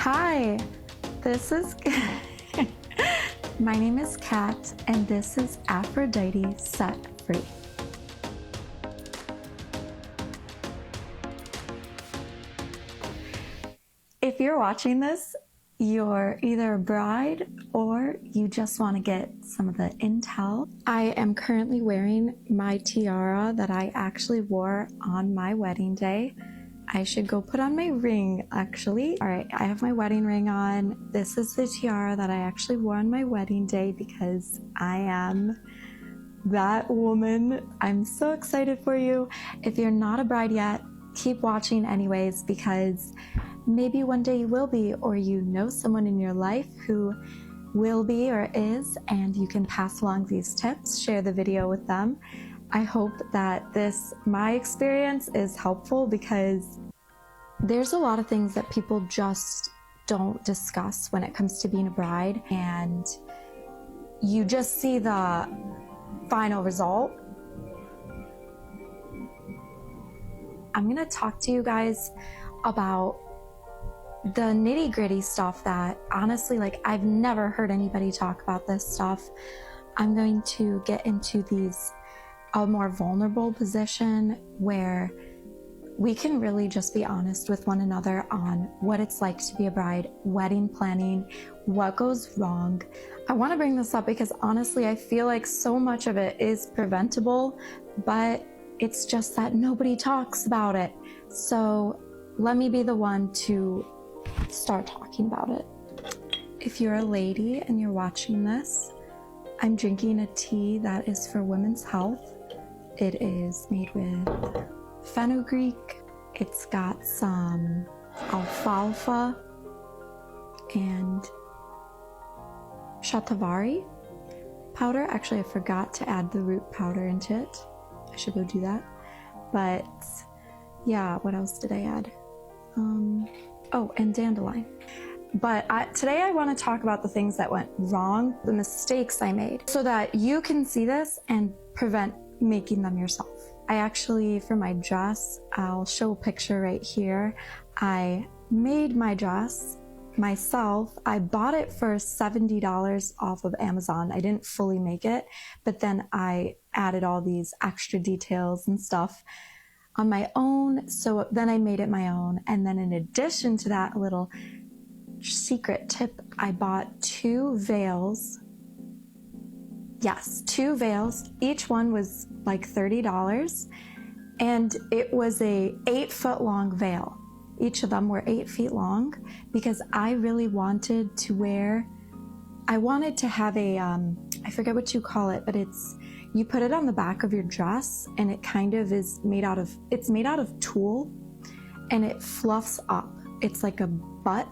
Hi, this is my name is Kat, and this is Aphrodite Set Free. If you're watching this, you're either a bride or you just want to get some of the intel. I am currently wearing my tiara that I actually wore on my wedding day. I should go put on my ring, actually. All right, I have my wedding ring on. This is the tiara that I actually wore on my wedding day because I am that woman. I'm so excited for you. If you're not a bride yet, keep watching anyways, because maybe one day you will be, or you know someone in your life who will be or is, and you can pass along these tips, share the video with them. I hope that my experience is helpful, because there's a lot of things that people just don't discuss when it comes to being a bride, and you just see the final result. I'm gonna talk to you guys about the nitty-gritty stuff that honestly, I've never heard anybody talk about this stuff. I'm going to get into a more vulnerable position where we can really just be honest with one another on what it's like to be a bride, wedding planning, what goes wrong. I want to bring this up because honestly, I feel like so much of it is preventable, but it's just that nobody talks about it. So let me be the one to start talking about it. If you're a lady and you're watching this, I'm drinking a tea that is for women's health. It is made with fenugreek. It's got some alfalfa and shatavari powder. Actually, I forgot to add the root powder into it. I should go do that. But yeah, what else did I add? Oh, and dandelion. But today I want to talk about the things that went wrong, the mistakes I made, so that you can see this and prevent making them yourself. I actually, for my dress, I'll show a picture right here. I made my dress myself. I bought it for $70 off of Amazon. I didn't fully make it, but then I added all these extra details and stuff on my own. So then I made it my own. And then in addition to that, a little secret tip, I bought 2 veils. Yes, 2 veils. Each one was like $30. And it was a 8-foot long veil. Each of them were 8 feet long, because I really wanted to have a, I forget what you call it, but you put it on the back of your dress, and it kind of is it's made out of tulle, and it fluffs up. It's like a butt,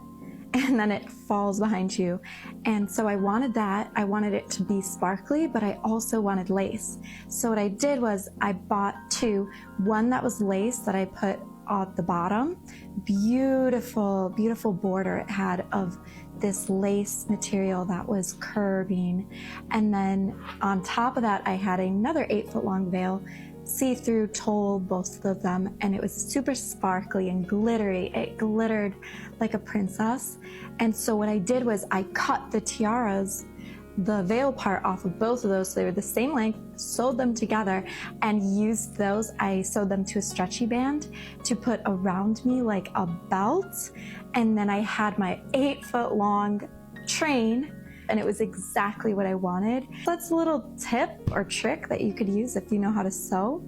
and then it falls behind you. And so I wanted that. I wanted it to be sparkly, but I also wanted lace. So what I did was I bought 2, one that was lace that I put at the bottom. Beautiful, beautiful border it had of this lace material that was curving. And then on top of that, I had another 8-foot long veil, see-through tulle, both of them, and it was super sparkly and glittery. It glittered like a princess. And so what I did was I cut the tiaras, the veil part, off of both of those, so they were the same length, sewed them together, and used those. I sewed them to a stretchy band to put around me like a belt. And then I had my 8-foot long train, and it was exactly what I wanted. That's a little tip or trick that you could use if you know how to sew.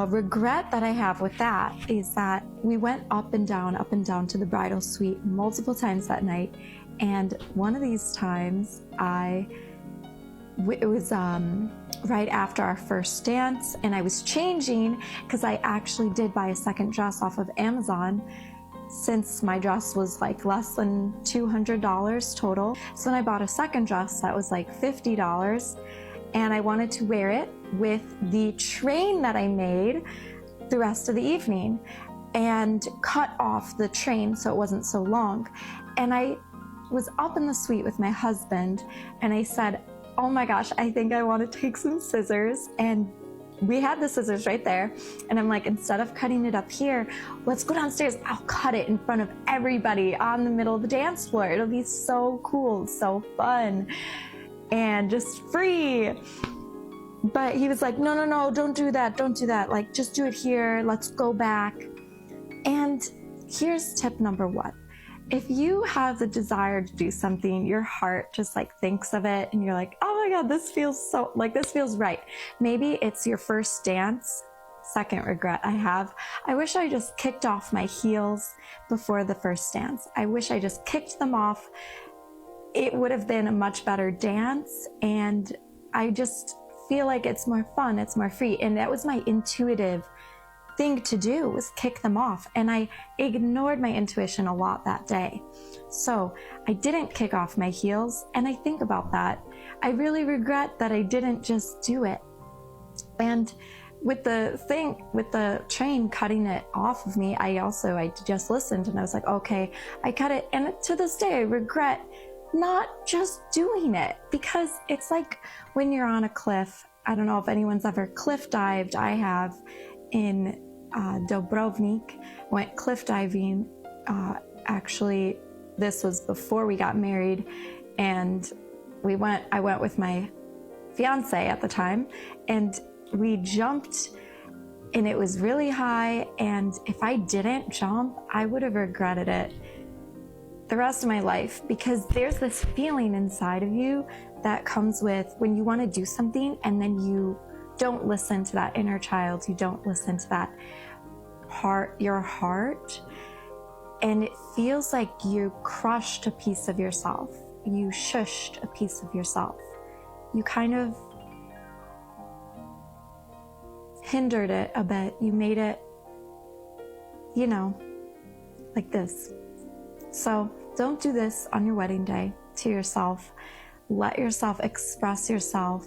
Regret that I have with that is that we went up and down to the bridal suite multiple times that night. And one of these times, it was right after our first dance, and I was changing because I actually did buy a second dress off of Amazon, since my dress was like less than $200 total. So then I bought a second dress that was like $50, and I wanted to wear it with the train that I made the rest of the evening and cut off the train so it wasn't so long. And I was up in the suite with my husband, and I said, oh my gosh, I think I want to take some scissors and we had the scissors right there, and I'm like, instead of cutting it up here, let's go downstairs. I'll cut it in front of everybody on the middle of the dance floor. It'll be so cool, so fun, and just free. But he was like, no, no, no, don't do that. Don't do that. Like, just do it here. Let's go back. And here's tip number one. If you have the desire to do something, your heart just like thinks of it and you're like, oh my God, this feels so, like this feels right. Maybe it's your first dance. Second regret I have. I wish I just kicked off my heels before the first dance. I wish I just kicked them off. It would have been a much better dance, and I just feel like it's more fun, it's more free. And that was my intuitive thing to do, was kick them off. And I ignored my intuition a lot that day. So I didn't kick off my heels, and I think about that. I really regret that I didn't just do it. And with the train cutting it off of me, I just listened and I was like, okay, I cut it. And to this day, I regret not just doing it, because it's like when you're on a cliff. I don't know if anyone's ever cliff dived. I have in Dubrovnik, went cliff diving. Actually, this was before we got married, and I went with my fiance at the time, and we jumped, and it was really high, and if I didn't jump, I would have regretted it the rest of my life, because there's this feeling inside of you that comes with when you want to do something and then you don't listen to that inner child, you don't listen to that your heart, and it feels like you crushed a piece of yourself, you shushed a piece of yourself, you kind of hindered it a bit, you made it, like this. So don't do this on your wedding day to yourself. Let yourself express yourself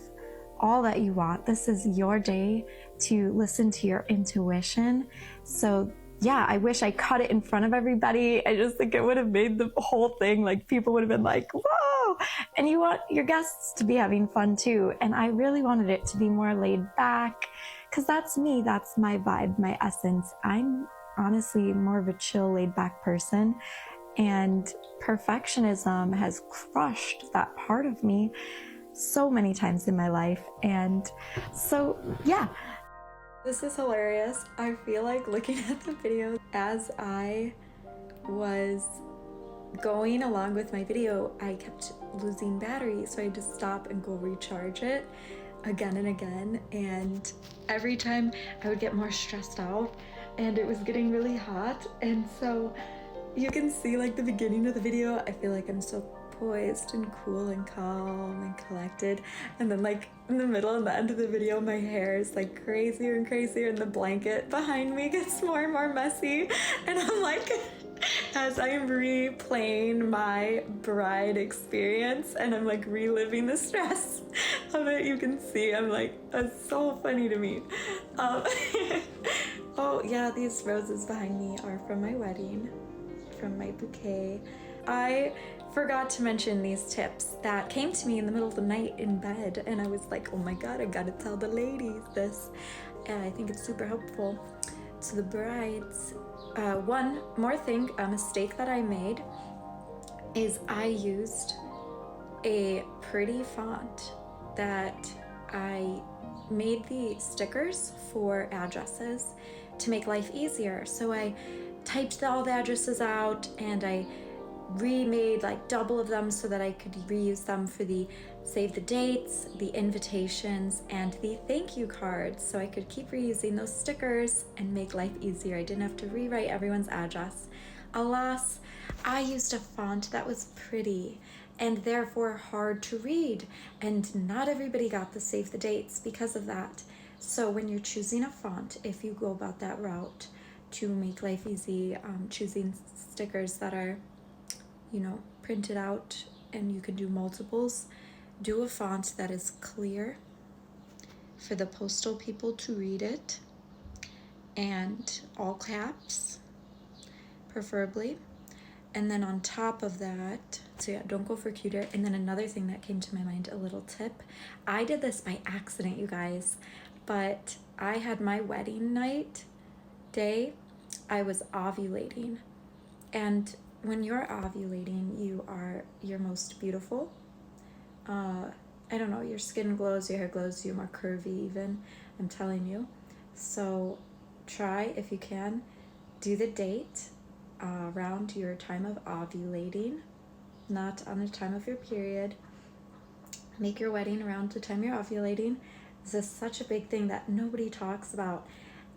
all that you want. This is your day to listen to your intuition. So yeah, I wish I cut it in front of everybody. I just think it would have made the whole thing, like, people would have been like, whoa! And you want your guests to be having fun too. And I really wanted it to be more laid back, because that's me, that's my vibe, my essence. I'm honestly more of a chill, laid back person. And perfectionism has crushed that part of me so many times in my life. And so, yeah. This is hilarious. I feel like looking at the video as I was going along with my video, I kept losing battery. So I had to stop and go recharge it again and again. And every time I would get more stressed out, and it was getting really hot. And so you can see, like, the beginning of the video, I feel like I'm so poised and cool and calm and collected, and then like in the middle and the end of the video, my hair is like crazier and crazier, and the blanket behind me gets more and more messy, and I'm like, as I'm replaying my bride experience and I'm like reliving the stress of it, you can see I'm like, that's so funny to me. Oh yeah, these roses behind me are from my wedding, from my bouquet. I forgot to mention these tips that came to me in the middle of the night in bed, and I was like, oh my God, I gotta tell the ladies this. And I think it's super helpful to the brides. One more thing, a mistake that I made is I used a pretty font that I made the stickers for addresses to make life easier. So I typed all the addresses out, and I remade like double of them so that I could reuse them for the save the dates, the invitations, and the thank you cards, so I could keep reusing those stickers and make life easier. I didn't have to rewrite everyone's address. Alas, I used a font that was pretty and therefore hard to read, and not everybody got the save the dates because of that. So when you're choosing a font, if you go about that route to make life easy, choosing stickers that are, printed out and you can do multiples, do a font that is clear for the postal people to read it, and all caps preferably. And then on top of that, so yeah, don't go for cuter. And then another thing that came to my mind, a little tip, I did this by accident, you guys, but I had my wedding night day, I was ovulating. And when you're ovulating, you are your most beautiful. I don't know, your skin glows, your hair glows, you're more curvy even, I'm telling you. So try, if you can, do the date around your time of ovulating, not on the time of your period. Make your wedding around the time you're ovulating. This is such a big thing that nobody talks about.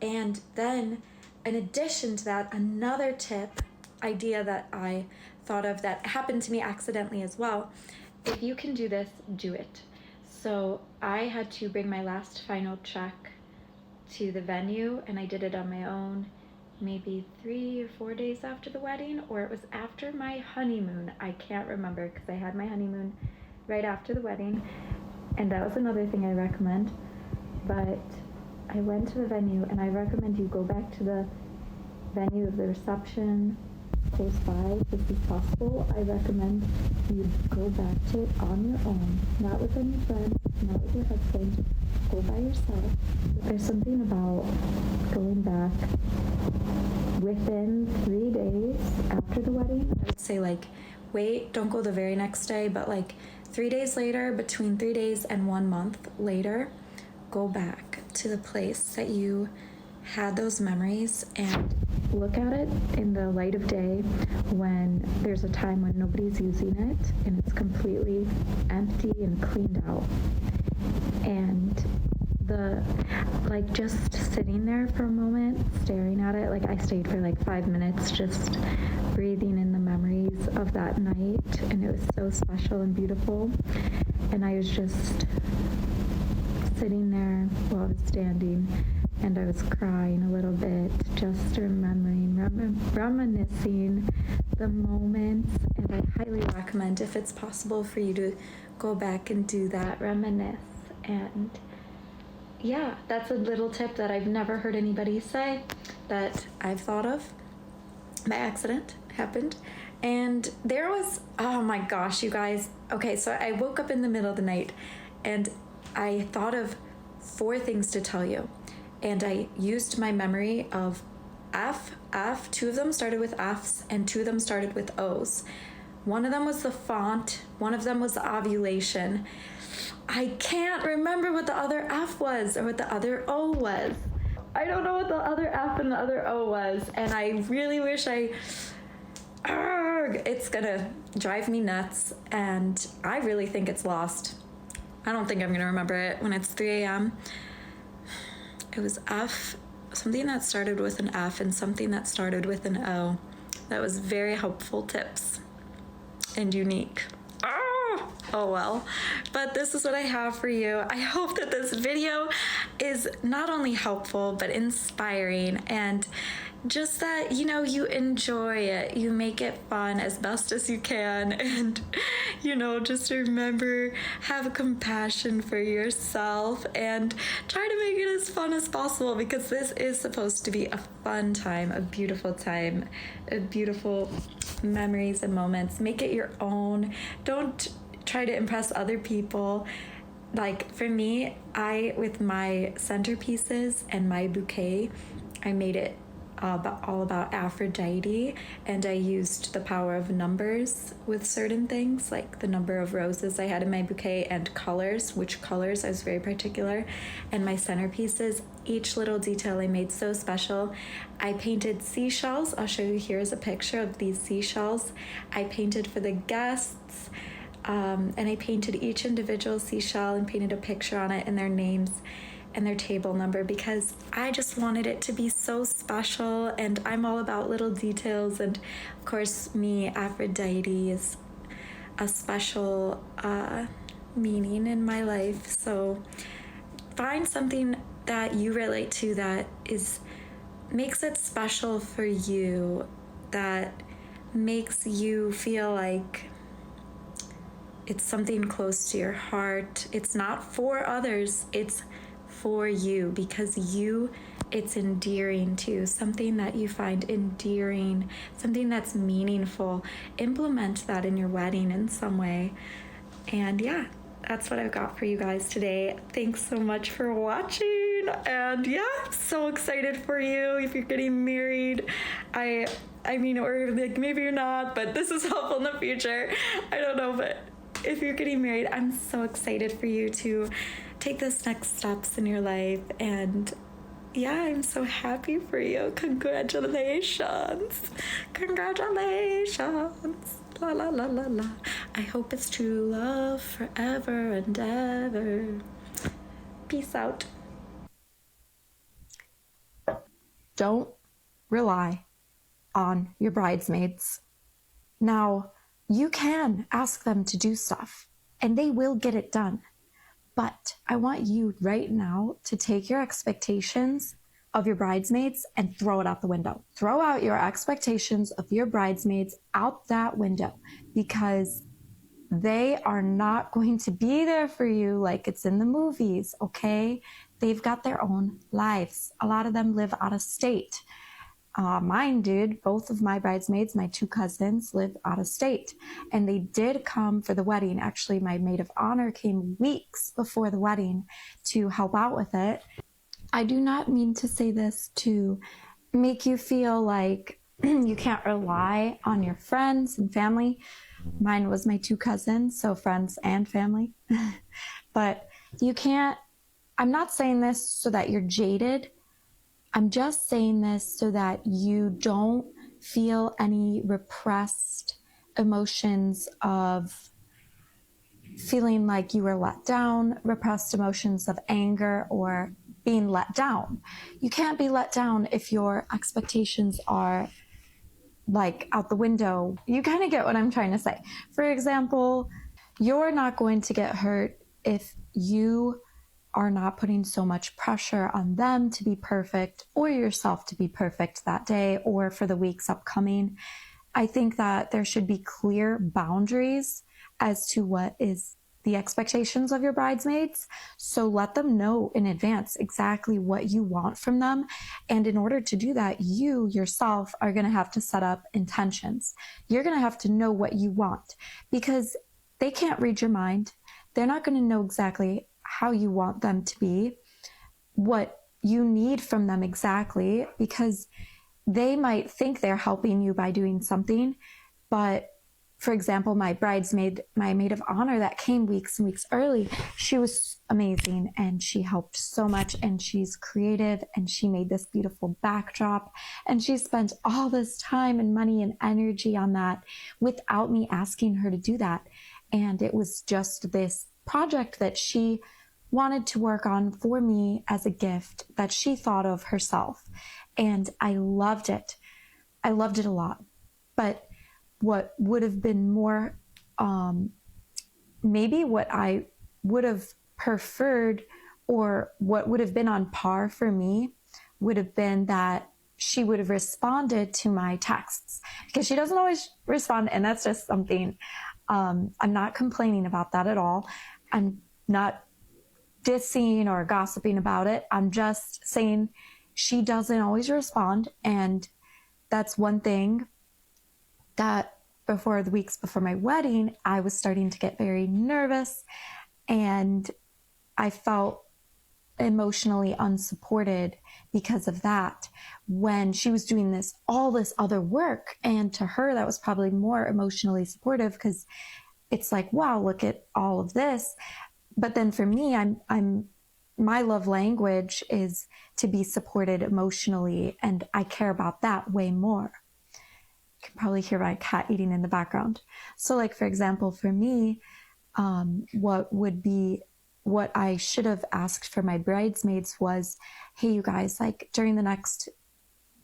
And then, in addition to that, another tip, idea that I thought of that happened to me accidentally as well. If you can do this, do it. So I had to bring my last final check to the venue, and I did it on my own maybe 3 or 4 days after the wedding, or it was after my honeymoon. I can't remember because I had my honeymoon right after the wedding, and that was another thing I recommend. But I went to the venue, and I recommend you go back to the venue of the reception close by if it's possible. I recommend you go back to it on your own, not with any friends, not with your husband. Go by yourself. There's something about going back within 3 days after the wedding. I would say, like, wait, don't go the very next day, but like 3 days later, between 3 days and 1 month later, go back to the place that you had those memories and look at it in the light of day when there's a time when nobody's using it and it's completely empty and cleaned out. And just sitting there for a moment, staring at it, like I stayed for like 5 minutes just breathing in the memories of that night, and it was so special and beautiful. And I was just sitting there while I was standing, and I was crying a little bit, just remembering, reminiscing the moments. And I highly recommend, if it's possible for you to go back and do that, reminisce. And yeah, that's a little tip that I've never heard anybody say that I've thought of by accident, happened. And there was, oh my gosh, you guys. Okay, so I woke up in the middle of the night and I thought of 4 things to tell you. And I used my memory of F. 2 of them started with F's and 2 of them started with O's. One of them was the font, one of them was the ovulation. I can't remember what the other F was or what the other O was. I don't know what the other F and the other O was, and I really wish it's gonna drive me nuts, and I really think it's lost. I don't think I'm gonna remember it when it's 3 a.m. It was F, something that started with an F and something that started with an O. That was very helpful tips and unique. Oh well, but this is what I have for you. I hope that this video is not only helpful but inspiring, and just that, you know, you enjoy it, you make it fun as best as you can, and, you know, just remember, have compassion for yourself and try to make it as fun as possible, because this is supposed to be a fun time, a beautiful memories and moments. Make it your own. Don't try to impress other people. Like for me, with my centerpieces and my bouquet, I made it all about Aphrodite, and I used the power of numbers with certain things, like the number of roses I had in my bouquet and colors, which colors I was very particular. And my centerpieces, each little detail I made so special. I painted seashells. I'll show you, here's a picture of these seashells. I painted for the guests, and I painted each individual seashell and painted a picture on it and their names and their table number, because I just wanted it to be so special, and I'm all about little details. And of course, me, Aphrodite is a special meaning in my life. So find something that you relate to that makes it special for you, that makes you feel like it's something close to your heart. It's not for others, it's for you, because it's endearing too, something that you find endearing, something that's meaningful. Implement that in your wedding in some way. And yeah, that's what I've got for you guys today. Thanks so much for watching. And yeah, I'm so excited for you if you're getting married. I mean, or like maybe you're not, but this is helpful in the future. I don't know, but if you're getting married, I'm so excited for you to take those next steps in your life. And yeah, I'm so happy for you. Congratulations. Congratulations. La la la la la. I hope it's true love forever and ever. Peace out. Don't rely on your bridesmaids. Now, you can ask them to do stuff, and they will get it done. But I want you right now to take your expectations of your bridesmaids and throw it out the window. Throw out your expectations of your bridesmaids out that window, because they are not going to be there for you like it's in the movies, okay? They've got their own lives. A lot of them live out of state. Mine did. Both of my bridesmaids, my 2 cousins, live out of state. And they did come for the wedding. Actually, my maid of honor came weeks before the wedding to help out with it. I do not mean to say this to make you feel like you can't rely on your friends and family. Mine was my 2 cousins, so friends and family. But you can't, I'm not saying this so that you're jaded. I'm just saying this so that you don't feel any repressed emotions of feeling like you were let down, repressed emotions of anger or being let down. You can't be let down if your expectations are like out the window. You kind of get what I'm trying to say. For example, you're not going to get hurt if you are not putting so much pressure on them to be perfect or yourself to be perfect that day or for the weeks upcoming. I think that there should be clear boundaries as to what is the expectations of your bridesmaids. So let them know in advance exactly what you want from them. And in order to do that, you yourself are going to have to set up intentions. You're going to have to know what you want, because they can't read your mind. They're not going to know exactly how you want them to be, what you need from them exactly, because they might think they're helping you by doing something. But for example, my bridesmaid, my maid of honor that came weeks and weeks early, she was amazing and she helped so much, and she's creative and she made this beautiful backdrop, and she spent all this time and money and energy on that without me asking her to do that. And it was just this project that she wanted to work on for me as a gift that she thought of herself. And I loved it. I loved it a lot. But what would have been more, maybe what I would have preferred, or what would have been on par for me, would have been that she would have responded to my texts, because she doesn't always respond. And that's just something, I'm not complaining about that at all. I'm not dissing or gossiping about it. I'm just saying she doesn't always respond. And that's one thing that before the weeks before my wedding, I was starting to get very nervous, and I felt emotionally unsupported because of that, when she was doing all this other work. And to her, that was probably more emotionally supportive, because it's like, wow, look at all of this. But then for me, my love language is to be supported emotionally, and I care about that way more. You can probably hear my cat eating in the background. So like, for example, for me, what I should have asked for my bridesmaids was, hey, you guys, like during the next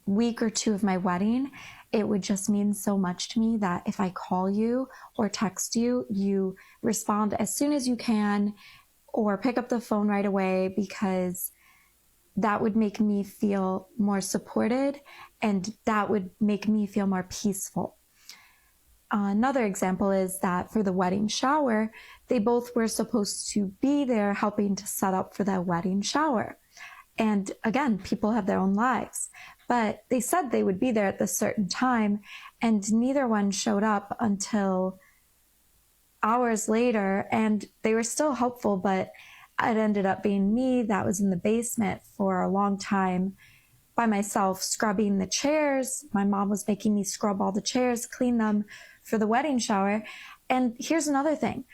week or 2 of my wedding, it would just mean so much to me that if I call you or text you, you respond as soon as you can or pick up the phone right away, because that would make me feel more supported and that would make me feel more peaceful. Another example is that for the wedding shower, they both were supposed to be there helping to set up for that wedding shower. And again, people have their own lives, but they said they would be there at this certain time, and neither one showed up until hours later, and they were still helpful, but it ended up being me that was in the basement for a long time by myself, scrubbing the chairs. My mom was making me scrub all the chairs, clean them for the wedding shower. And here's another thing.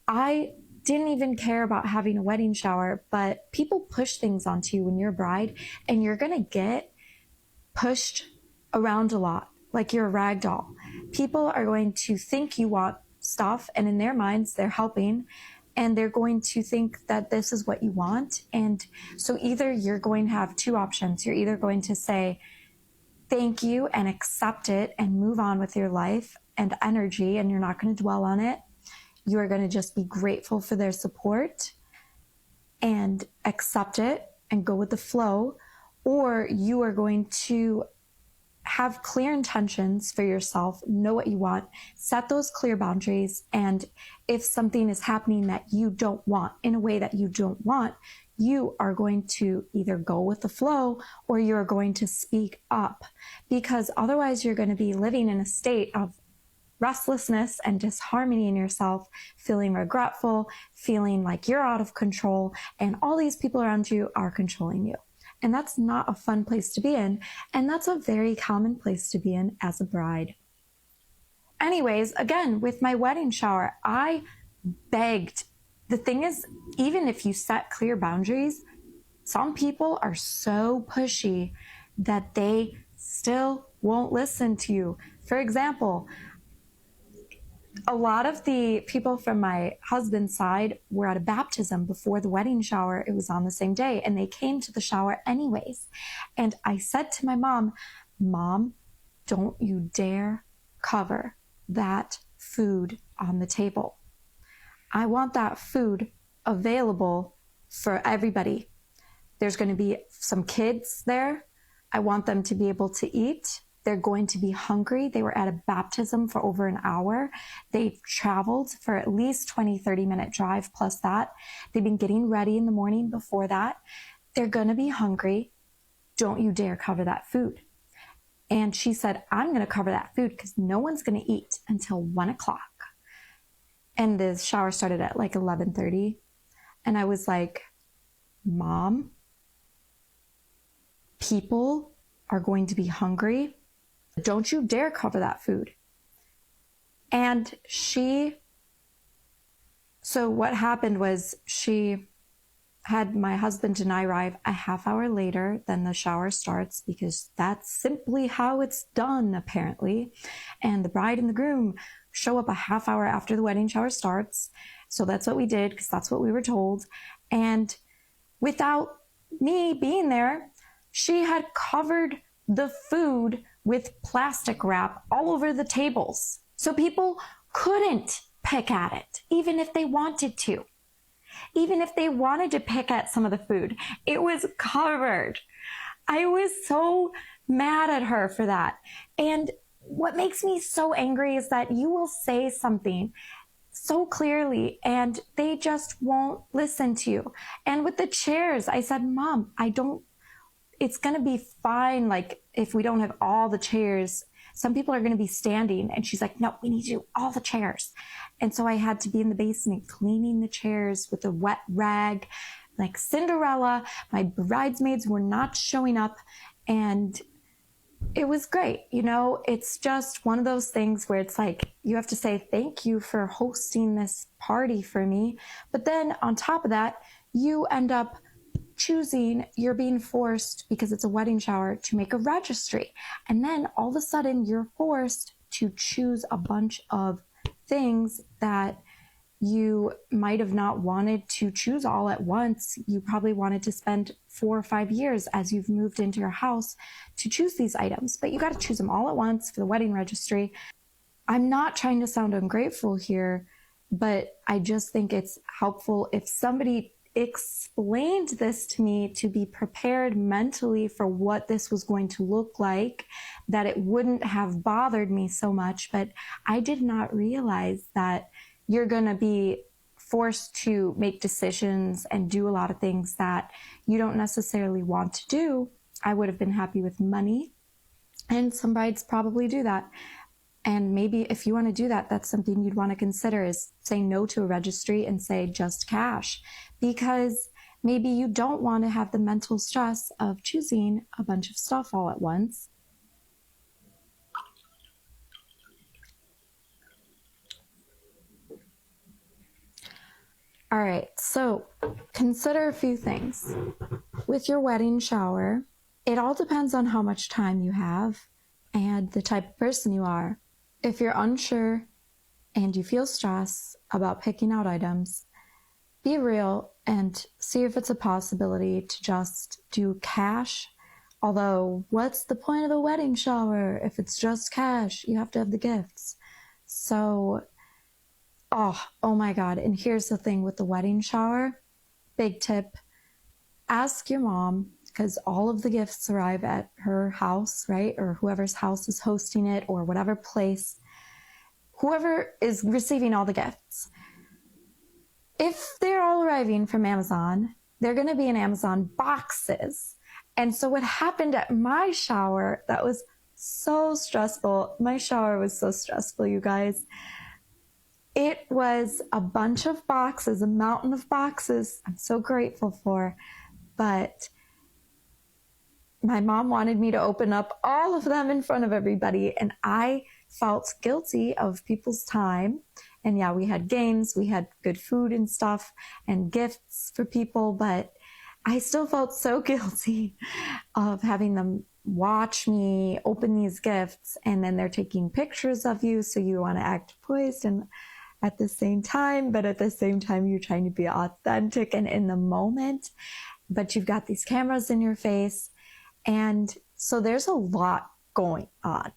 I didn't even care about having a wedding shower, but people push things onto you when you're a bride, and you're going to get pushed around a lot, like you're a rag doll. People are going to think you want stuff, and in their minds, they're helping, and they're going to think that this is what you want. And so either you're going to have two options. You're either going to say thank you and accept it and move on with your life and energy, and you're not going to dwell on it. You are going to just be grateful for their support and accept it and go with the flow, or you are going to have clear intentions for yourself, know what you want, set those clear boundaries, and if something is happening that you don't want, in a way that you don't want, you are going to either go with the flow or you're going to speak up, because otherwise you're going to be living in a state of restlessness and disharmony in yourself, feeling regretful, feeling like you're out of control, and all these people around you are controlling you. And that's not a fun place to be in. And that's a very common place to be in as a bride. Anyways, again, with my wedding shower, I begged. The thing is, even if you set clear boundaries, some people are so pushy that they still won't listen to you. For example, a lot of the people from my husband's side were at a baptism before the wedding shower. It was on the same day, and they came to the shower anyways. And I said to my mom, "Mom, don't you dare cover that food on the table. I want that food available for everybody. There's going to be some kids there. I want them to be able to eat. They're going to be hungry." They were at a baptism for over an hour. They traveled for at least 20-30-minute drive plus that. They've been getting ready in the morning before that. They're going to be hungry. Don't you dare cover that food. And she said, "I'm going to cover that food because no one's going to eat until 1 o'clock. And the shower started at like 11:30. And I was like, "Mom, people are going to be hungry. Don't you dare cover that food." And so what happened was she had my husband and I arrive a half hour later than the shower starts, because that's simply how it's done, apparently. And the bride and the groom show up a half hour after the wedding shower starts. So that's what we did, because that's what we were told. And without me being there, she had covered the food with plastic wrap all over the tables. So people couldn't pick at it, even if they wanted to. Even if they wanted to pick at some of the food, it was covered. I was so mad at her for that. And what makes me so angry is that you will say something so clearly and they just won't listen to you. And with the chairs, I said, "Mom, it's going to be fine. Like, if we don't have all the chairs, some people are going to be standing." And she's like, "No, we need to do all the chairs." And so I had to be in the basement cleaning the chairs with a wet rag, like Cinderella. My bridesmaids were not showing up, and it was great. You know, it's just one of those things where it's like, you have to say thank you for hosting this party for me. But then on top of that, you end up you're being forced, because it's a wedding shower, to make a registry. And then all of a sudden you're forced to choose a bunch of things that you might have not wanted to choose all at once. You probably wanted to spend 4 or 5 years as you've moved into your house to choose these items, but you got to choose them all at once for the wedding registry. I'm not trying to sound ungrateful here, but I just think it's helpful if somebody explained this to me, to be prepared mentally for what this was going to look like, that it wouldn't have bothered me so much. But I did not realize that you're going to be forced to make decisions and do a lot of things that you don't necessarily want to do. I would have been happy with money, and some brides probably do that. And maybe if you want to do that, that's something you'd want to consider, is say no to a registry and say just cash, because maybe you don't want to have the mental stress of choosing a bunch of stuff all at once. All right, so consider a few things. With your wedding shower, it all depends on how much time you have and the type of person you are. If you're unsure and you feel stress about picking out items, be real and see if it's a possibility to just do cash. Although, what's the point of the wedding shower if it's just cash? You have to have the gifts. So, oh my God. And here's the thing with the wedding shower. Big tip. Ask your mom, because all of the gifts arrive at her house, right? Or whoever's house is hosting it, or whatever place. Whoever is receiving all the gifts. If they're all arriving from Amazon, they're going to be in Amazon boxes. And so what happened at my shower, that was so stressful. My shower was so stressful, you guys. It was a bunch of boxes, a mountain of boxes I'm so grateful for. But my mom wanted me to open up all of them in front of everybody, and I felt guilty of people's time. And yeah, we had games, we had good food and stuff and gifts for people, but I still felt so guilty of having them watch me open these gifts, and then they're taking pictures of you, so you want to act poised and at the same time, but at the same time you're trying to be authentic and in the moment, but you've got these cameras in your face. And so there's a lot going on.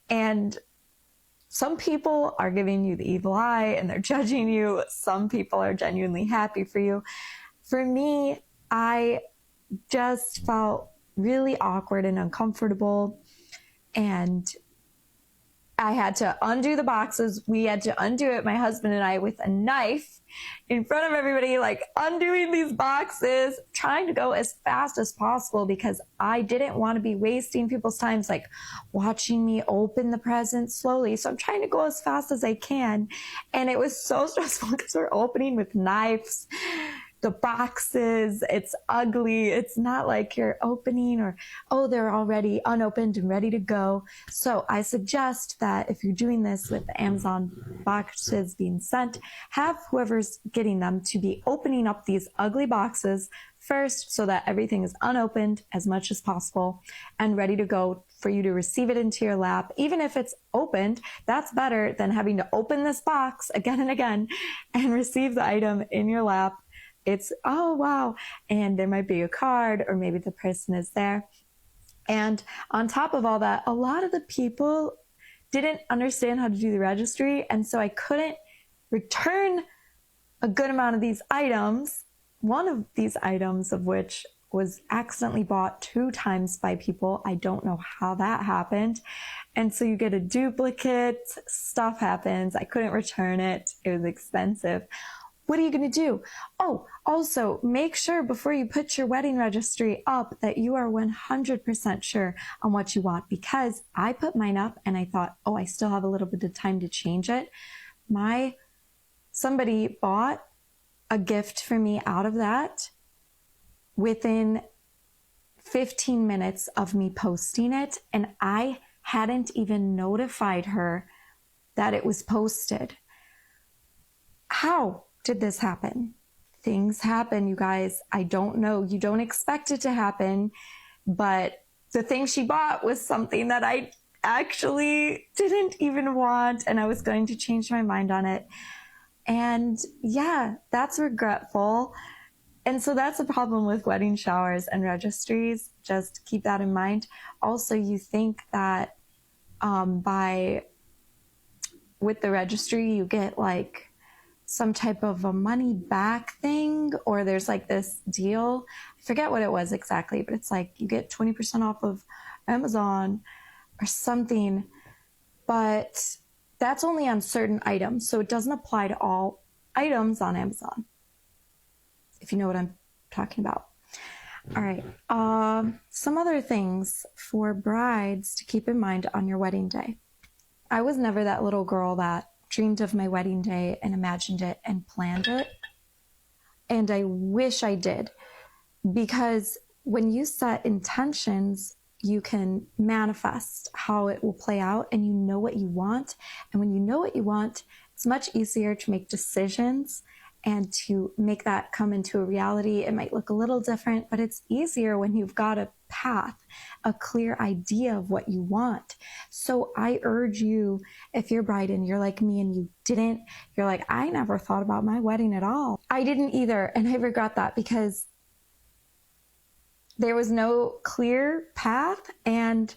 And some people are giving you the evil eye and they're judging you. Some people are genuinely happy for you. For me, I just felt really awkward and uncomfortable. And I had to undo the boxes. We had to undo it, my husband and I, with a knife in front of everybody, like undoing these boxes, trying to go as fast as possible because I didn't want to be wasting people's time, like watching me open the presents slowly. So I'm trying to go as fast as I can. And it was so stressful because we're opening with knives. The boxes, it's ugly. It's not like you're opening or, oh, they're already unopened and ready to go. So I suggest that if you're doing this with the Amazon boxes being sent, have whoever's getting them to be opening up these ugly boxes first so that everything is unopened as much as possible and ready to go for you to receive it into your lap. Even if it's opened, that's better than having to open this box again and again and receive the item in your lap. It's, oh, wow. And there might be a card or maybe the person is there. And on top of all that, a lot of the people didn't understand how to do the registry. And so I couldn't return a good amount of these items. One of these items of which was accidentally bought 2 times by people. I don't know how that happened. And so you get a duplicate, stuff happens. I couldn't return it. It was expensive. What are you going to do? Oh, also make sure before you put your wedding registry up that you are 100% sure on what you want, because I put mine up and I thought, oh, I still have a little bit of time to change it. Somebody bought a gift for me out of that within 15 minutes of me posting it, and I hadn't even notified her that it was posted. How did this happen? Things happen, you guys. I don't know. You don't expect it to happen, but the thing she bought was something that I actually didn't even want, and I was going to change my mind on it. And yeah, that's regretful. And so that's a problem with wedding showers and registries. Just keep that in mind. Also, you think that with the registry, you get like some type of a money back thing, or there's like this deal. I forget what it was exactly, but it's like you get 20% off of Amazon or something, but that's only on certain items. So it doesn't apply to all items on Amazon, if you know what I'm talking about. All right. Some other things for brides to keep in mind on your wedding day. I was never that little girl that dreamed of my wedding day and imagined it and planned it. And I wish I did, because when you set intentions, you can manifest how it will play out, and you know what you want. And when you know what you want, it's much easier to make decisions and to make that come into a reality. It might look a little different, but it's easier when you've got a path, a clear idea of what you want. So I urge you, if you're a bride and you're like me and you're like, I never thought about my wedding at all. I didn't either. And I regret that, because there was no clear path, and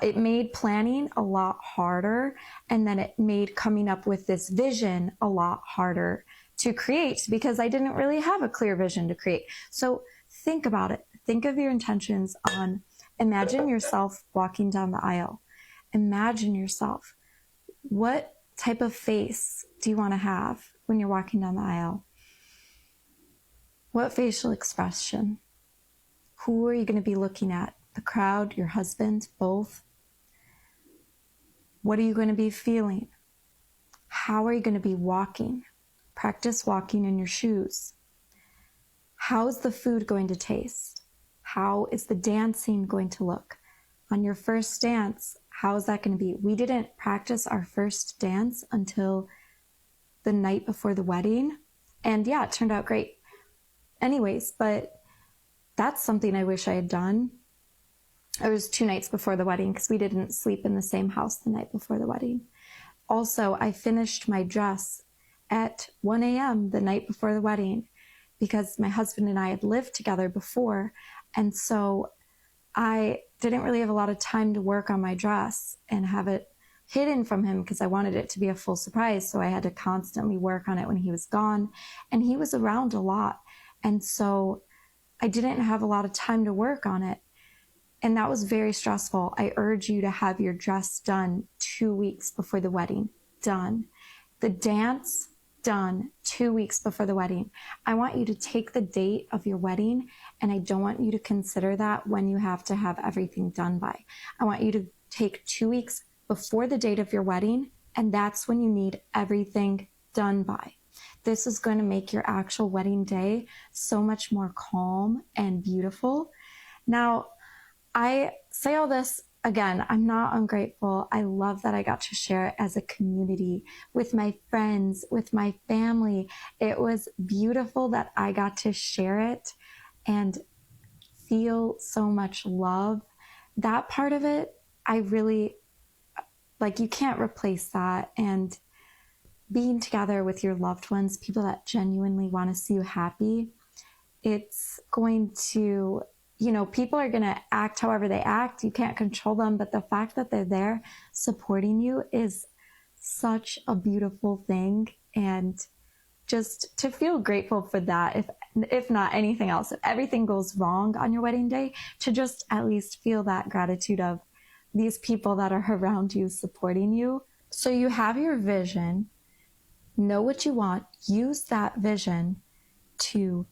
it made planning a lot harder. And then it made coming up with this vision a lot harder to create, because I didn't really have a clear vision to create. So think about it. Think of your intentions on, imagine yourself walking down the aisle. Imagine yourself. What type of face do you want to have when you're walking down the aisle? What facial expression? Who are you going to be looking at? The crowd, your husband, both? What are you going to be feeling? How are you going to be walking? Practice walking in your shoes. How is the food going to taste? How is the dancing going to look? On your first dance, how is that going to be? We didn't practice our first dance until the night before the wedding. And yeah, it turned out great. Anyways, but that's something I wish I had done. It was 2 nights before the wedding, because we didn't sleep in the same house the night before the wedding. Also, I finished my dress at 1 a.m. the night before the wedding, because my husband and I had lived together before. And so I didn't really have a lot of time to work on my dress and have it hidden from him, because I wanted it to be a full surprise. So I had to constantly work on it when he was gone, and he was around a lot. And so I didn't have a lot of time to work on it. And that was very stressful. I urge you to have your dress done 2 weeks before the wedding. Done. The dance, done 2 weeks before the wedding. I want you to take the date of your wedding, and I don't want you to consider that when you have to have everything done by. I want you to take 2 weeks before the date of your wedding, and that's when you need everything done by. This is going to make your actual wedding day so much more calm and beautiful. Now, I say all this, again, I'm not ungrateful. I love that I got to share it as a community with my friends, with my family. It was beautiful that I got to share it and feel so much love. That part of it, I really, you can't replace that. And being together with your loved ones, people that genuinely want to see you happy, it's going to, people are going to act however they act. You can't control them, but the fact that they're there supporting you is such a beautiful thing. And just to feel grateful for that, if not anything else, if everything goes wrong on your wedding day, to just at least feel that gratitude of these people that are around you supporting you. So you have your vision. Know what you want, use that vision to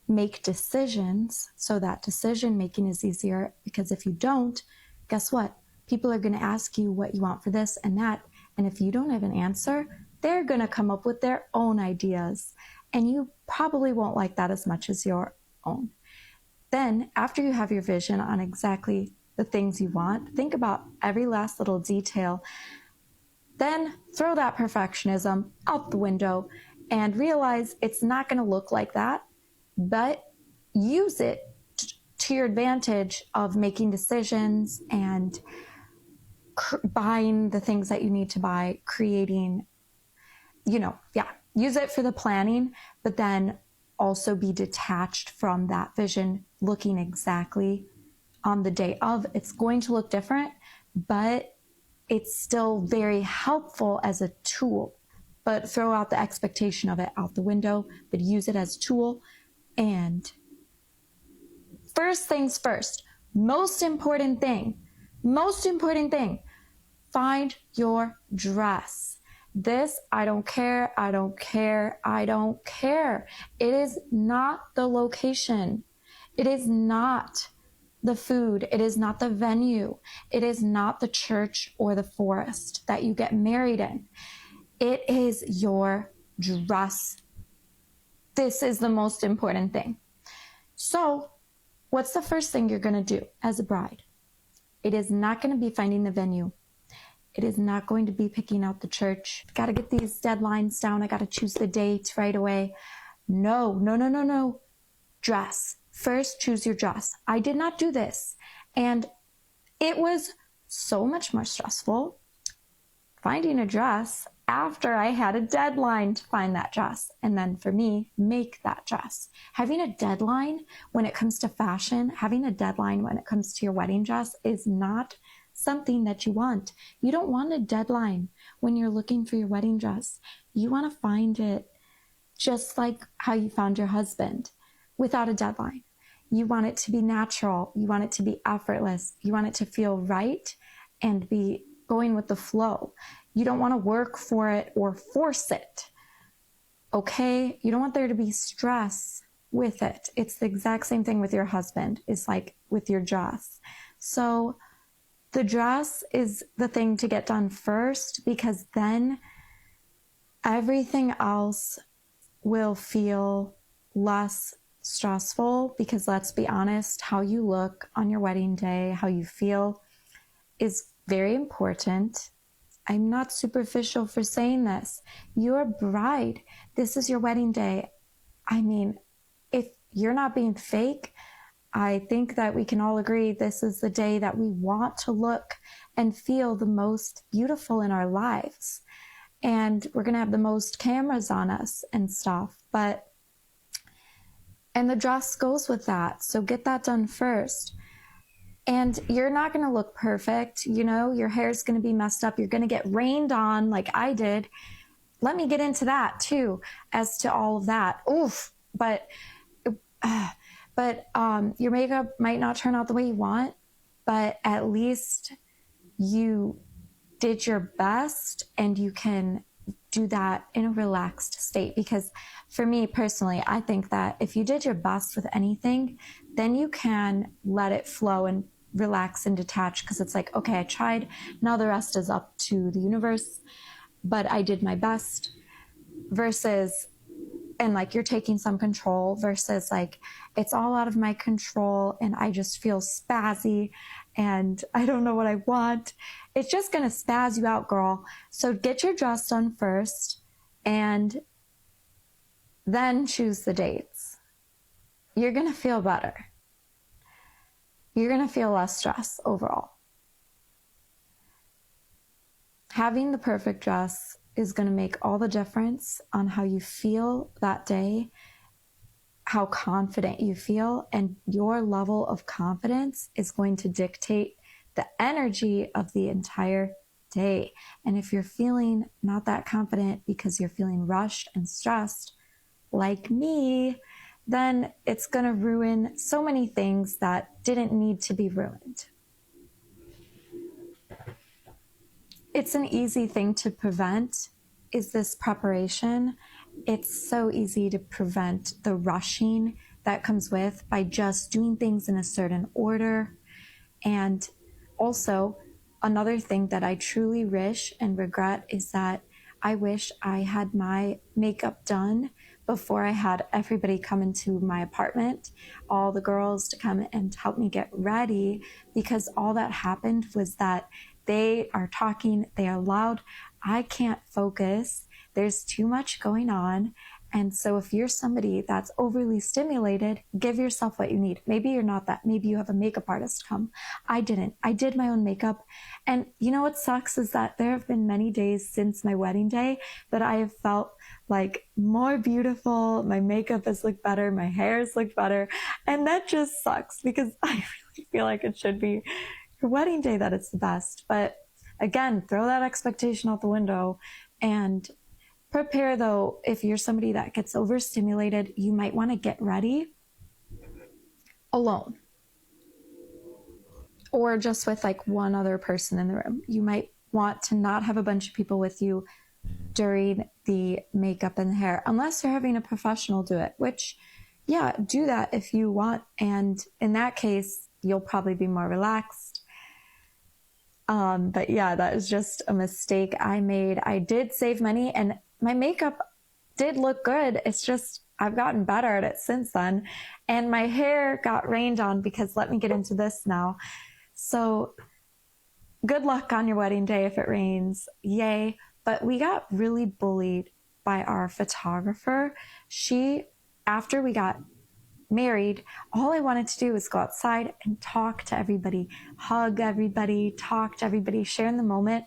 make decisions, so that decision making is easier, because if you don't, guess what? People are going to ask you what you want for this and that, and if you don't have an answer, they're going to come up with their own ideas, and you probably won't like that as much as your own. Then, after you have your vision on exactly the things you want, think about every last little detail. Then throw that perfectionism out the window and realize it's not going to look like that, but use it to your advantage of making decisions and buying the things that you need to buy, creating, use it for the planning, but then also be detached from that vision looking exactly on the day of. It's going to look different, but it's still very helpful as a tool. But throw out the expectation of it out the window, but use it as a tool. And first things first, most important thing, find your dress. This, I don't care. It is not the location. It is not the food. It is not the venue. It is not the church or the forest that you get married in. It is your dress. This is the most important thing. So, what's the first thing you're going to do as a bride? It is not going to be finding the venue. It is not going to be picking out the church. Got to get these deadlines down. I got to choose the date right away. No. Dress. First, choose your dress. I did not do this. And it was so much more stressful finding a dress after I had a deadline to find that dress. And then for me, make that dress. Having a deadline when it comes to fashion, having a deadline when it comes to your wedding dress is not something that you want. You don't want a deadline when you're looking for your wedding dress. You want to find it just like how you found your husband, without a deadline. You want it to be natural. You want it to be effortless. You want it to feel right and be going with the flow. You don't want to work for it or force it. Okay? You don't want there to be stress with it. It's the exact same thing with your husband. It's like with your dress. So the dress is the thing to get done first, because then everything else will feel less stressful, because let's be honest, how you look on your wedding day, how you feel is very important. I'm not superficial for saying this. You're a bride. This is your wedding day. I mean, if you're not being fake, I think that we can all agree this is the day that we want to look and feel the most beautiful in our lives. And we're going to have the most cameras on us and stuff. And the dress goes with that. So get that done first. And you're not going to look perfect. You know, your hair's going to be messed up. You're going to get rained on like I did. Let me get into that too, as to all of that. Oof. But your makeup might not turn out the way you want, but at least you did your best, and you can do that in a relaxed state. Because for me personally, I think that if you did your best with anything, then you can let it flow and relax and detach, because it's like, okay, I tried, now the rest is up to the universe, but I did my best. Versus, and like you're taking some control, versus like it's all out of my control and I just feel spazzy and I don't know what I want. It's just going to spaz you out, girl. So get your dress done first and then choose the dates. You're going to feel better. You're going to feel less stress overall. Having the perfect dress is going to make all the difference on how you feel that day, how confident you feel, and your level of confidence is going to dictate the energy of the entire day. And if you're feeling not that confident because you're feeling rushed and stressed, like me, then it's going to ruin so many things that didn't need to be ruined. It's an easy thing to prevent, is this preparation. It's so easy to prevent the rushing that comes with by just doing things in a certain order. And also, another thing that I truly wish and regret is that I wish I had my makeup done before I had everybody come into my apartment, all the girls to come and help me get ready, because all that happened was that they are talking, they are loud, I can't focus, there's too much going on. And so if you're somebody that's overly stimulated, give yourself what you need. Maybe you're not that. Maybe you have a makeup artist come. I didn't. I did my own makeup. And you know what sucks is that there have been many days since my wedding day that I have felt like more beautiful. My makeup has looked better. My hair has looked better. And that just sucks, because I really feel like it should be your wedding day that it's the best. But again, throw that expectation out the window and prepare. Though, if you're somebody that gets overstimulated, you might want to get ready alone, or just with like one other person in the room. You might want to not have a bunch of people with you during the makeup and hair, unless you're having a professional do it, which, yeah, do that if you want. And in that case, you'll probably be more relaxed. But yeah, that is just a mistake I made. I did save money and my makeup did look good. It's just, I've gotten better at it since then. And my hair got rained on because, let me get into this now. So good luck on your wedding day if it rains, yay. But we got really bullied by our photographer. After we got married, all I wanted to do was go outside and talk to everybody, hug everybody, talk to everybody, share in the moment.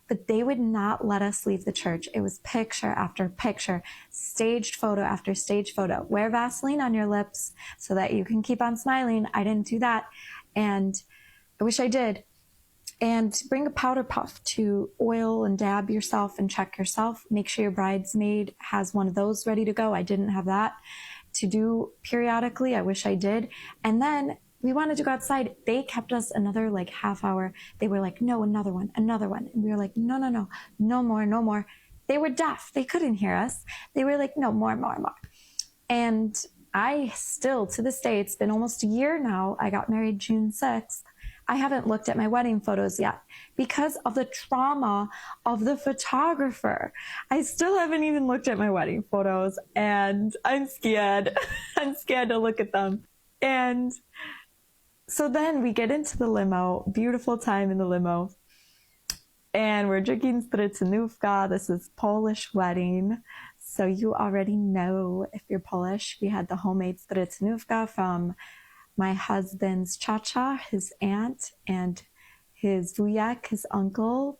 But they would not let us leave the church. It was picture after picture, staged photo after staged photo. Wear Vaseline on your lips so that you can keep on smiling. I didn't do that. And I wish I did. And bring a powder puff to oil and dab yourself and check yourself. Make sure your bridesmaid has one of those ready to go. I didn't have that to do periodically. I wish I did. And then we wanted to go outside. They kept us another like half hour. They were like, no, another one. And we were like, no, no more. They were deaf. They couldn't hear us. They were like, no, more. And I still, to this day, it's been almost a year now. I got married June 6th. I haven't looked at my wedding photos yet because of the trauma of the photographer. I still haven't even looked at my wedding photos and I'm scared. I'm scared to look at them. And so then we get into the limo, beautiful time in the limo, and we're drinking spritzenówka. This is Polish wedding. So you already know if you're Polish. We had the homemade spritzenówka from my husband's cha-cha, his aunt, and his wujek, his uncle.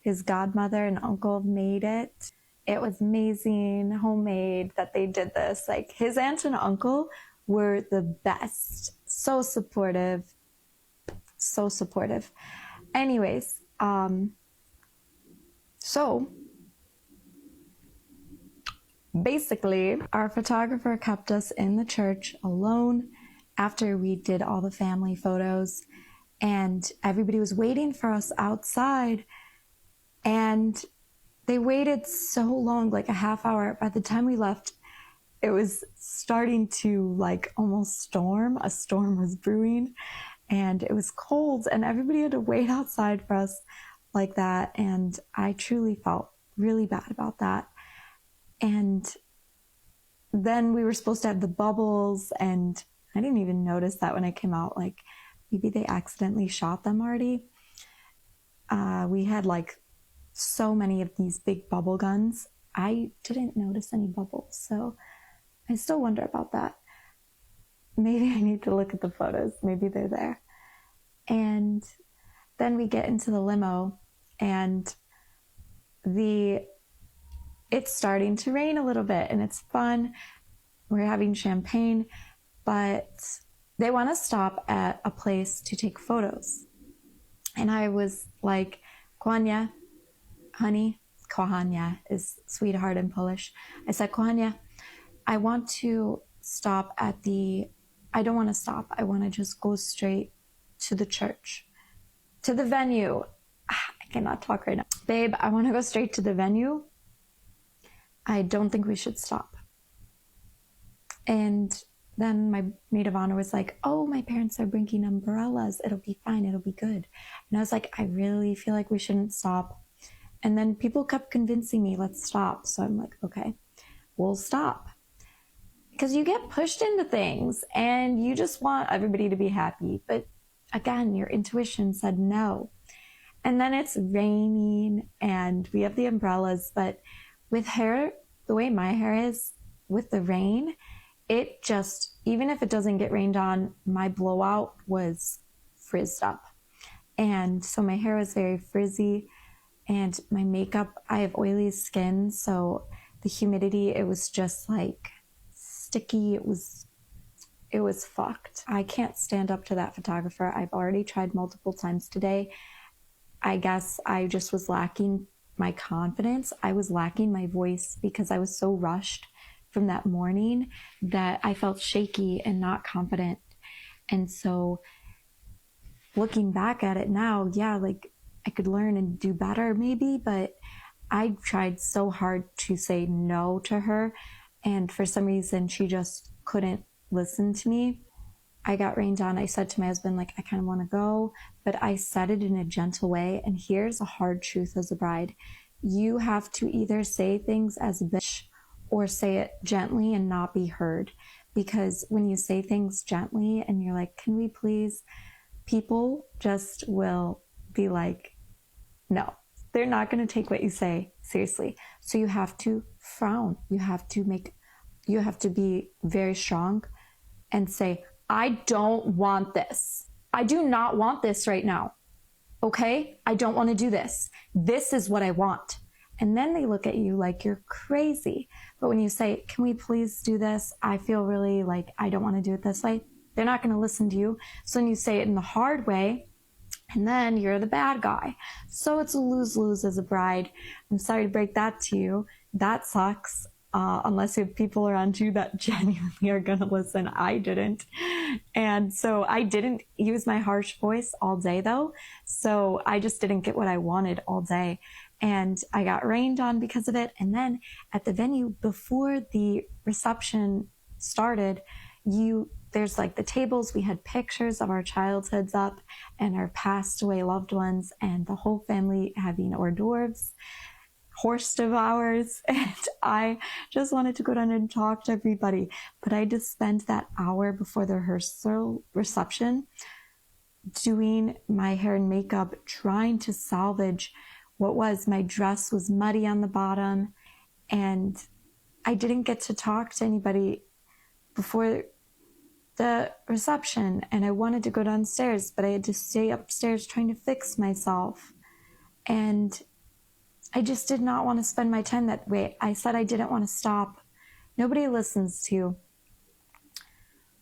His godmother and uncle made it. It was amazing, homemade, that they did this. Like, his aunt and uncle were the best. So supportive. Anyways, so basically, our photographer kept us in the church alone after we did all the family photos, and everybody was waiting for us outside, and they waited so long, like a half hour. By the time we left, it was starting to like almost storm. A storm was brewing and it was cold and everybody had to wait outside for us like that. And I truly felt really bad about that. And then we were supposed to have the bubbles, and I didn't even notice that when I came out. Like, maybe they accidentally shot them already. We had like so many of these big bubble guns. I didn't notice any bubbles, so I still wonder about that. Maybe I need to look at the photos. Maybe they're there. And then we get into the limo, and it's starting to rain a little bit, and it's fun. We're having champagne, but they want to stop at a place to take photos. And I was like, kochanie, honey, kochania is sweetheart in Polish. I said, kochanie, I want to stop at I don't want to stop. I want to just go straight to the church, to the venue. I cannot talk right now. Babe, I want to go straight to the venue. I don't think we should stop. And then my maid of honor was like, oh, my parents are bringing umbrellas. It'll be fine. It'll be good. And I was like, I really feel like we shouldn't stop. And then people kept convincing me, let's stop. So I'm like, okay, we'll stop. Because you get pushed into things and you just want everybody to be happy. But again, your intuition said no. And then it's raining and we have the umbrellas, but with hair, the way my hair is, with the rain, it just, even if it doesn't get rained on, my blowout was frizzed up. And so my hair was very frizzy, and my makeup, I have oily skin, so the humidity, it was just like sticky. It was fucked. I can't stand up to that photographer. I've already tried multiple times today. I guess I just was lacking my confidence. I was lacking my voice because I was so rushed from that morning that I felt shaky and not confident. And so looking back at it now, yeah, like I could learn and do better maybe, but I tried so hard to say no to her. And for some reason, she just couldn't listen to me. I got rained on, I said to my husband, like, I kind of want to go, but I said it in a gentle way. And here's a hard truth as a bride. You have to either say things as a bitch or say it gently and not be heard. Because when you say things gently and you're like, can we please, people just will be like, no, they're not going to take what you say seriously. So you have to frown. You have to be very strong and say, I don't want this. I do not want this right now. Okay? I don't want to do this. This is what I want. And then they look at you like you're crazy. But when you say, can we please do this? I feel really like I don't want to do it this way. They're not going to listen to you. So when you say it in the hard way, and then you're the bad guy. So it's a lose-lose as a bride. I'm sorry to break that to you. That sucks. Unless you have people around you that genuinely are going to listen. I didn't. And so I didn't use my harsh voice all day though. So I just didn't get what I wanted all day. And I got rained on because of it. And then at the venue, before the reception started, there's like the tables, we had pictures of our childhoods up and our passed away loved ones and the whole family having hors d'oeuvres, horse devours, and I just wanted to go down and talk to everybody. But I just spent that hour before the rehearsal reception doing my hair and makeup, trying to salvage my dress was muddy on the bottom, and I didn't get to talk to anybody before the reception, and I wanted to go downstairs, but I had to stay upstairs trying to fix myself. And I just did not want to spend my time that way. I said I didn't want to stop. Nobody listens to you.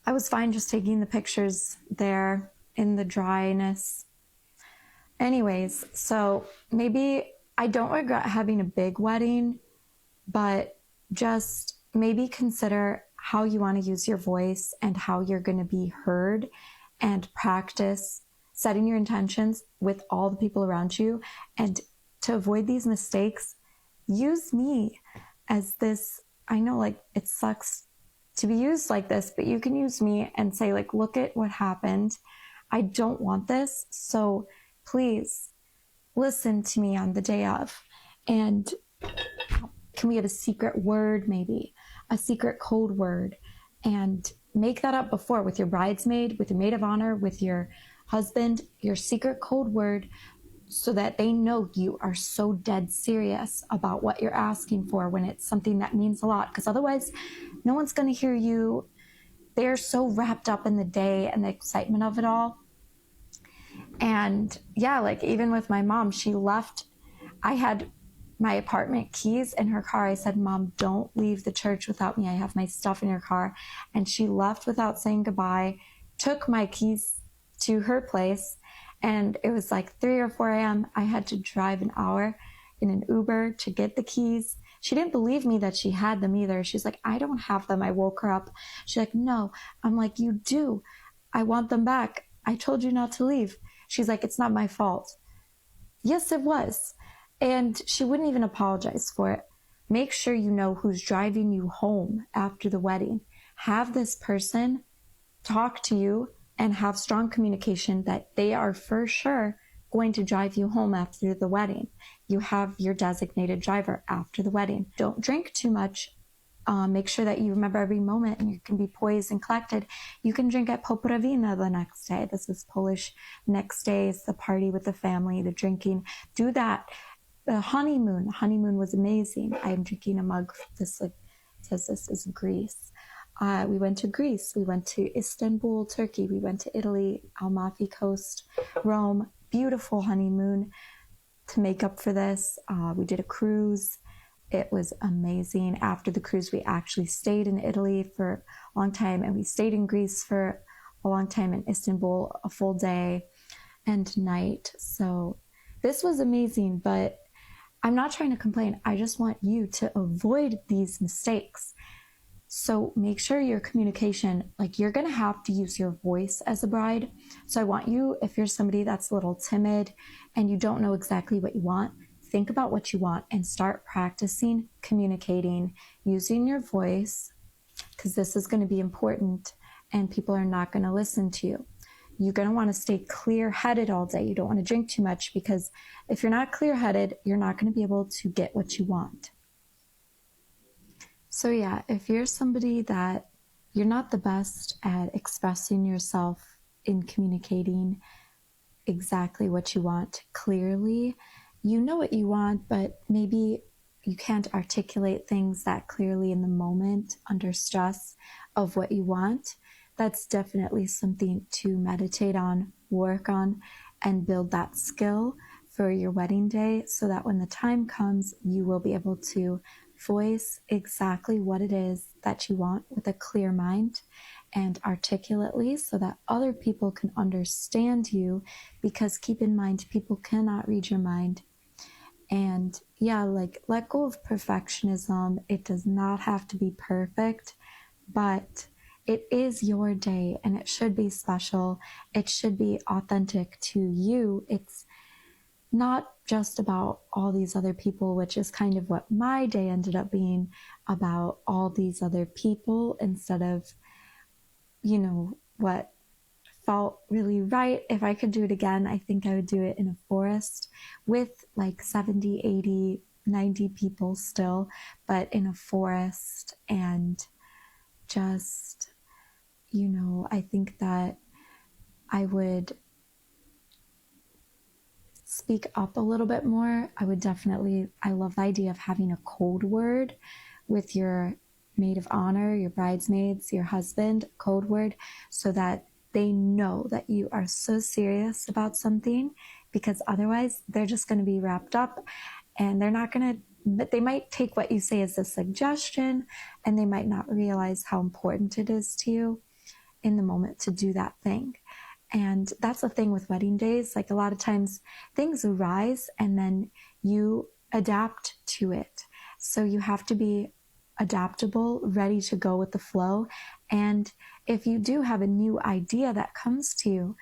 I was fine just taking the pictures there in the dryness. Anyways, so maybe I don't regret having a big wedding, but just maybe consider how you want to use your voice and how you're going to be heard, and practice setting your intentions with all the people around you. And to avoid these mistakes, use me as this. I know, like, it sucks to be used like this, but you can use me and say, like, look at what happened. I don't want this. So please listen to me on the day of. And can we have a secret word, maybe a secret code word, and make that up before with your bridesmaid, with your maid of honor, with your husband, your secret code word, so that they know you are so dead serious about what you're asking for when it's something that means a lot. Because otherwise, no one's going to hear you. They're so wrapped up in the day and the excitement of it all. And yeah, like even with my mom, she left. I had my apartment keys in her car. I said, Mom, don't leave the church without me. I have my stuff in your car. And she left without saying goodbye, took my keys to her place. And it was like 3 or 4 a.m. I had to drive an hour in an Uber to get the keys. She didn't believe me that she had them either. She's like, I don't have them. I woke her up. She's like, no. I'm like, you do. I want them back. I told you not to leave. She's like, it's not my fault. Yes, it was. And she wouldn't even apologize for it. Make sure you know who's driving you home after the wedding. Have this person talk to you and have strong communication that they are for sure going to drive you home after the wedding. You have your designated driver after the wedding. Don't drink too much. Make sure that you remember every moment and you can be poised and collected. You can drink at Poprawina the next day. This is Polish. Next day is the party with the family, the drinking. Do that. The honeymoon. The honeymoon was amazing. I'm drinking a mug. This says this is Greece. We went to Greece. We went to Istanbul, Turkey. We went to Italy, Amalfi Coast, Rome. Beautiful honeymoon. To make up for this, we did a cruise. It was amazing. After the cruise, we actually stayed in Italy for a long time, and we stayed in Greece for a long time, in Istanbul, a full day and night. So this was amazing, but I'm not trying to complain. I just want you to avoid these mistakes. So make sure your communication, like, you're going to have to use your voice as a bride. So I want you, if you're somebody that's a little timid and you don't know exactly what you want, think about what you want and start practicing communicating using your voice, because this is going to be important. and people are not going to listen to you. You're going to want to stay clear-headed all day. You don't want to drink too much, because if you're not clear-headed, you're not going to be able to get what you want. So yeah, if you're somebody that you're not the best at expressing yourself in communicating exactly what you want clearly, you know what you want, but maybe you can't articulate things that clearly in the moment under stress of what you want, that's definitely something to meditate on, work on, and build that skill for your wedding day, so that when the time comes, you will be able to voice exactly what it is that you want with a clear mind and articulately, so that other people can understand you, because keep in mind, people cannot read your mind. And yeah, like, let go of perfectionism. It does not have to be perfect, but it is your day and it should be special. It should be authentic to you. It's not just about all these other people, which is kind of what my day ended up being, about all these other people instead of, you know, what felt really right. If I could do it again, I think I would do it in a forest with like 70, 80, 90 people still, but in a forest, and just, you know, I think that I would speak up a little bit more. I love the idea of having a code word with your maid of honor, your bridesmaids, your husband, code word, so that they know that you are so serious about something, because otherwise they're just going to be wrapped up, and they might take what you say as a suggestion, and they might not realize how important it is to you in the moment to do that thing. And that's the thing with wedding days. Like, a lot of times things arise and then you adapt to it. So you have to be adaptable, ready to go with the flow. And if you do have a new idea that comes to you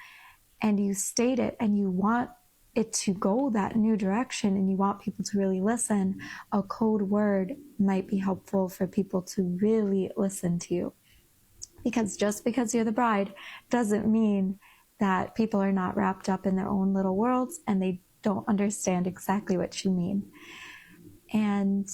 and you state it and you want it to go that new direction and you want people to really listen, a code word might be helpful for people to really listen to you. Because just because you're the bride doesn't mean that people are not wrapped up in their own little worlds and they don't understand exactly what you mean. And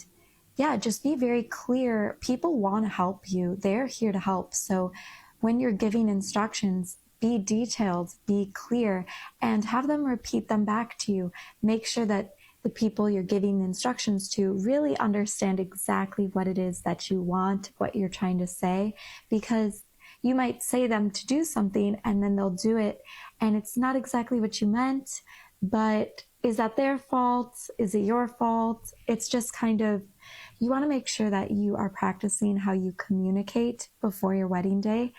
yeah, just be very clear. People want to help you. They're here to help. So when you're giving instructions, be detailed, be clear, and have them repeat them back to you. Make sure that the people you're giving the instructions to really understand exactly what it is that you want, what you're trying to say, because you might say them to do something and then they'll do it and it's not exactly what you meant, but is that their fault? Is it your fault? It's just kind of, you want to make sure that you are practicing how you communicate before your wedding day,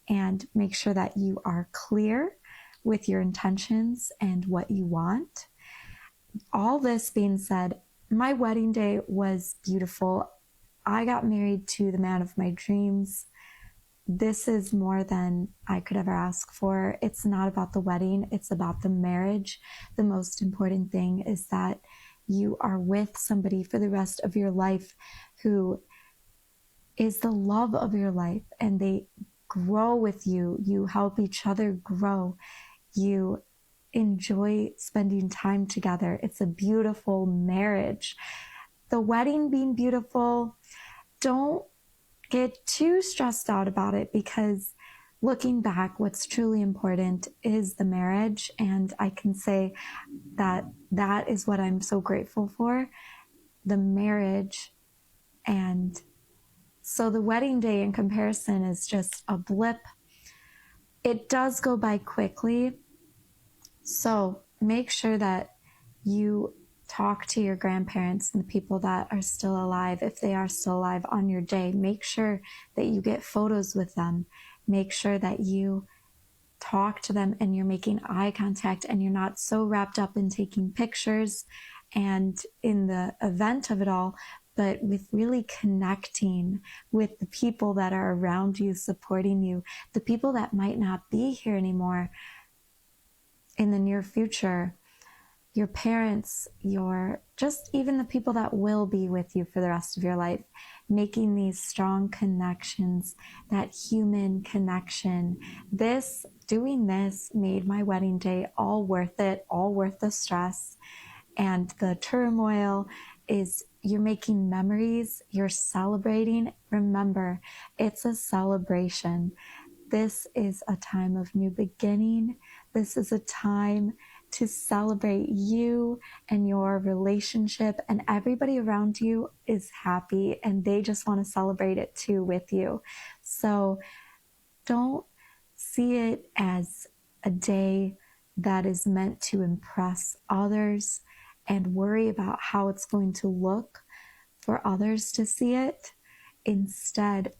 and make sure that you are clear with your intentions and what you want. All this being said, my wedding day was beautiful. I got married to the man of my dreams. This is more than I could ever ask for. It's not about the wedding, it's about the marriage. The most important thing is that you are with somebody for the rest of your life who is the love of your life, and they grow with you. You help each other grow. You enjoy spending time together. It's a beautiful marriage. The wedding being beautiful, don't get too stressed out about it, because looking back, what's truly important is the marriage. And I can say that that is what I'm so grateful for, the marriage. And so the wedding day in comparison is just a blip. It does go by quickly. So make sure that you talk to your grandparents and the people that are still alive, if they are still alive, on your day. Make sure that you get photos with them. Make sure that you talk to them and you're making eye contact and you're not so wrapped up in taking pictures and in the event of it all, but with really connecting with the people that are around you, supporting you, the people that might not be here anymore in the near future. your parents, just even the people that will be with you for the rest of your life, making these strong connections, that human connection. Doing this made my wedding day all worth it, all worth the stress and the turmoil. You're making memories, you're celebrating. Remember, it's a celebration. This is a time of new beginning. This is a time to celebrate you and your relationship, and everybody around you is happy and they just want to celebrate it too with you. So don't see it as a day that is meant to impress others and worry about how it's going to look for others to see it. Instead,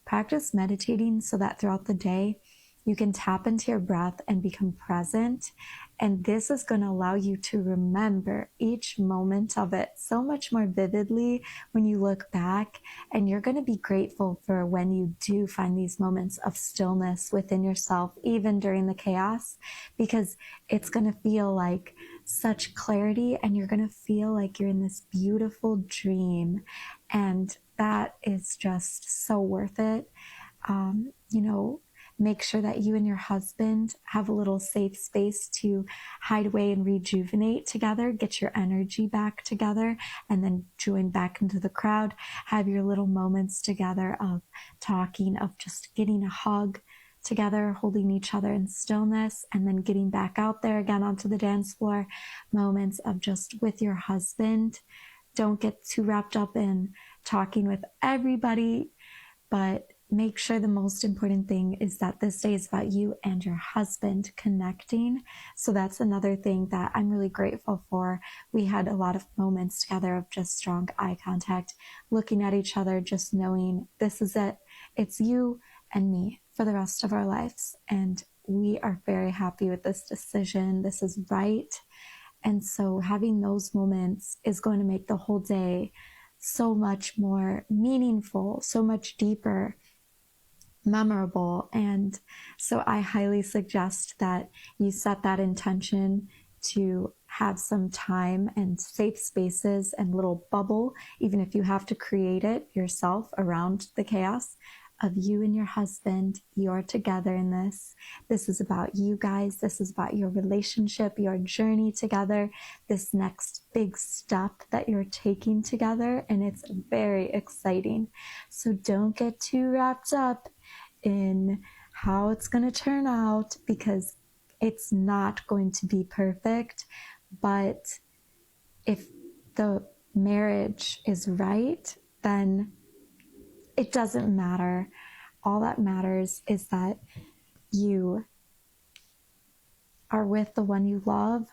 practice meditating so that throughout the day, you can tap into your breath and become present. And this is going to allow you to remember each moment of it so much more vividly when you look back. And you're going to be grateful for when you do find these moments of stillness within yourself, even during the chaos, because it's going to feel like such clarity and you're going to feel like you're in this beautiful dream. And that is just so worth it. Make sure that you and your husband have a little safe space to hide away and rejuvenate together, get your energy back together, and then join back into the crowd. Have your little moments together of talking, of just getting a hug together, holding each other in stillness, and then getting back out there again onto the dance floor. Moments of just with your husband. Don't get too wrapped up in talking with everybody, but make sure the most important thing is that this day is about you and your husband connecting. So that's another thing that I'm really grateful for. We had a lot of moments together of just strong eye contact, looking at each other, just knowing this is it. It's you and me for the rest of our lives. And we are very happy with this decision. This is right. And so having those moments is going to make the whole day so much more meaningful, so much deeper, memorable. And so I highly suggest that you set that intention to have some time and safe spaces and little bubble, even if you have to create it yourself around the chaos, of you and your husband. You're together in this. This is about you guys. This is about your relationship, your journey together, this next big step that you're taking together. And it's very exciting. So don't get too wrapped up in how it's going to turn out, because it's not going to be perfect. But if the marriage is right, then it doesn't matter. All that matters is that you are with the one you love.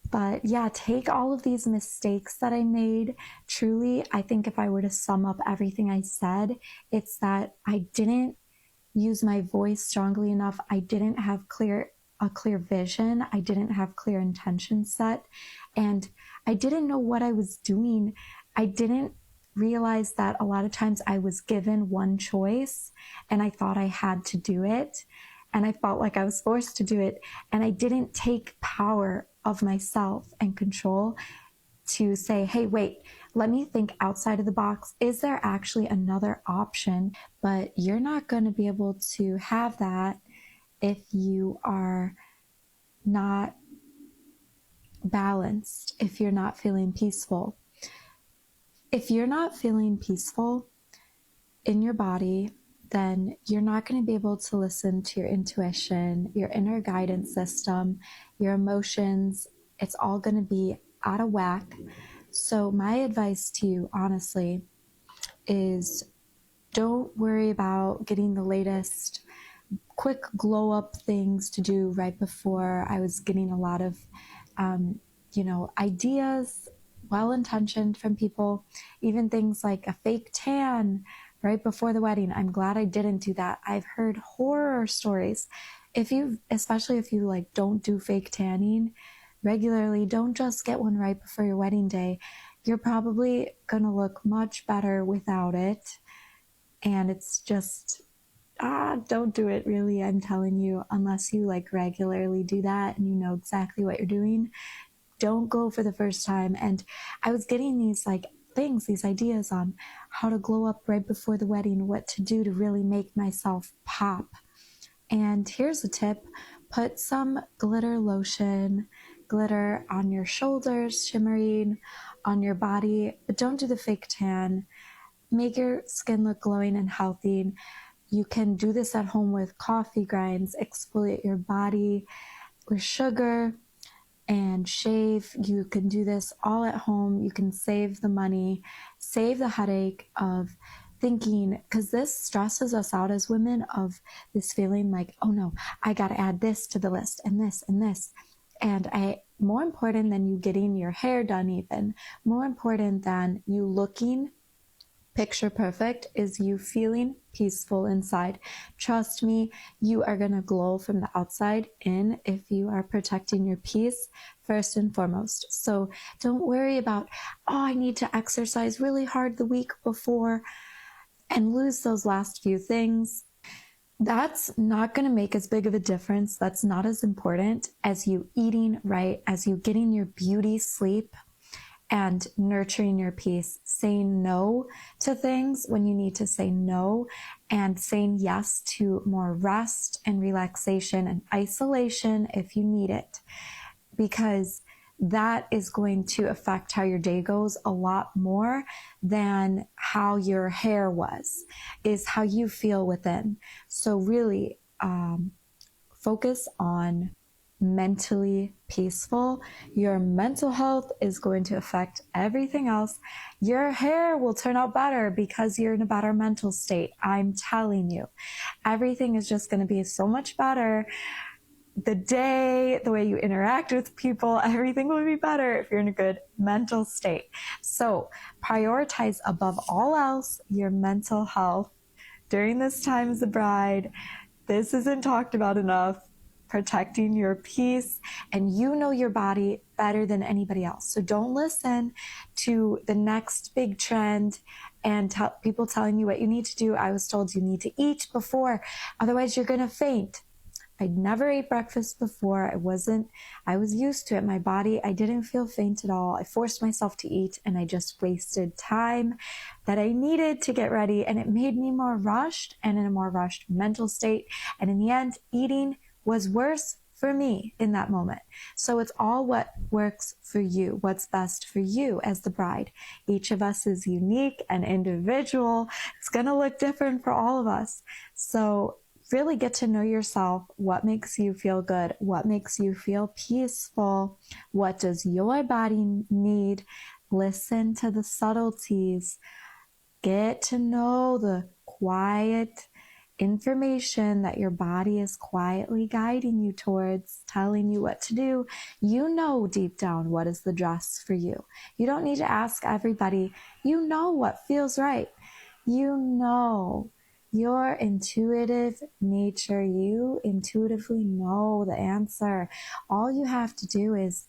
But yeah, take all of these mistakes that I made. Truly, I think if I were to sum up everything I said, it's that I didn't use my voice strongly enough. I didn't have a clear vision. I didn't have clear intention set. And I didn't know what I was doing. I didn't realize that a lot of times I was given one choice and I thought I had to do it. And I felt like I was forced to do it. And I didn't take power of myself and control to say, hey, wait, let me think outside of the box. Is there actually another option? But you're not going to be able to have that if you are not balanced, if you're not feeling peaceful. If you're not feeling peaceful in your body, then you're not going to be able to listen to your intuition, your inner guidance system, your emotions. It's all going to be out of whack. So my advice to you, honestly, is don't worry about getting the latest quick glow up things to do right before. I was getting a lot of, ideas, well-intentioned from people, even things like a fake tan right before the wedding. I'm glad I didn't do that. I've heard horror stories. Especially if you don't do fake tanning regularly, don't just get one right before your wedding day. You're probably gonna look much better without it. And it's just don't do it, really. I'm telling you, unless you like regularly do that and you know exactly what you're doing, don't go for the first time. And I was getting these like things, these ideas on how to glow up right before the wedding, what to do to really make myself pop. And here's a tip: put some glitter lotion, glitter on your shoulders, shimmering on your body, but don't do the fake tan. Make your skin look glowing and healthy. You can do this at home with coffee grinds, exfoliate your body with sugar and shave. You can do this all at home. You can save the money, save the headache of thinking, because this stresses us out as women, of this feeling like, oh no, I got to add this to the list and this and this. And more important than you getting your hair done, even more important than you looking picture perfect, is you feeling peaceful inside. Trust me, you are going to glow from the outside in if you are protecting your peace first and foremost. So don't worry about, oh, I need to exercise really hard the week before and lose those last few things. That's not going to make as big of a difference. That's not as important as you eating right, as you getting your beauty sleep and nurturing your peace, saying no to things when you need to say no, and saying yes to more rest and relaxation and isolation if you need it, because that is going to affect how your day goes a lot more than how your hair was, is how you feel within. So really focus on mentally peaceful. Your mental health is going to affect everything else. Your hair will turn out better because you're in a better mental state. I'm telling you, everything is just going to be so much better. The day, the way you interact with people, everything will be better if you're in a good mental state. So prioritize above all else your mental health during this time as a bride. This isn't talked about enough. Protecting your peace, and you know your body better than anybody else. So don't listen to the next big trend and people telling you what you need to do. I was told you need to eat before, otherwise you're going to faint. I'd never ate breakfast before. I was used to it. My body, I didn't feel faint at all. I forced myself to eat and I just wasted time that I needed to get ready, and it made me more rushed and in a more rushed mental state. And in the end, eating was worse for me in that moment. So it's all what works for you, what's best for you as the bride. Each of us is unique and individual. It's going to look different for all of us. So really get to know yourself. What makes you feel good? What makes you feel peaceful? What does your body need? Listen to the subtleties. Get to know the quiet information that your body is quietly guiding you towards, telling you what to do. You know deep down what is the dress for you. You don't need to ask everybody. You know what feels right. You know your intuitive nature. You intuitively know the answer. All you have to do is